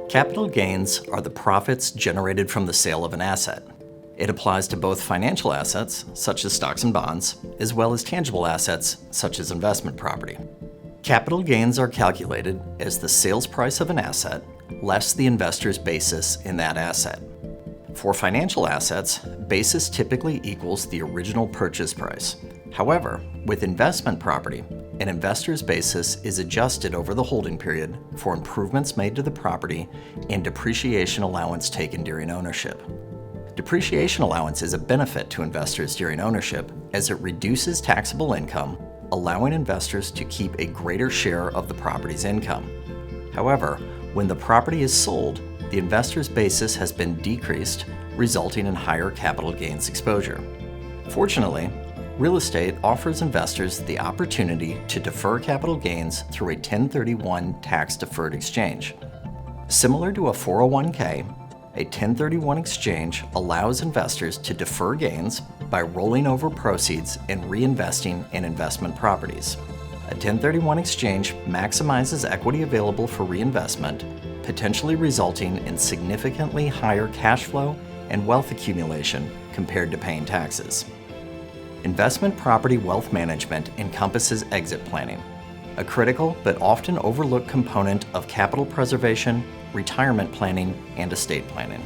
Capital gains are the profits generated from the sale of an asset. It applies to both financial assets, such as stocks and bonds, as well as tangible assets, such as investment property. Capital gains are calculated as the sales price of an asset less the investor's basis in that asset. For financial assets, basis typically equals the original purchase price. However, with investment property, an investor's basis is adjusted over the holding period for improvements made to the property and depreciation allowance taken during ownership. Depreciation allowance is a benefit to investors during ownership as it reduces taxable income, allowing investors to keep a greater share of the property's income. However, when the property is sold, the investor's basis has been decreased, resulting in higher capital gains exposure. Fortunately, real estate offers investors the opportunity to defer capital gains through a 1031 tax-deferred exchange. Similar to a 401k, a 1031 exchange allows investors to defer gains by rolling over proceeds and reinvesting in investment properties. A 1031 exchange maximizes equity available for reinvestment, potentially resulting in significantly higher cash flow and wealth accumulation compared to paying taxes. Investment property wealth management encompasses exit planning, a critical but often overlooked component of capital preservation, retirement planning, and estate planning.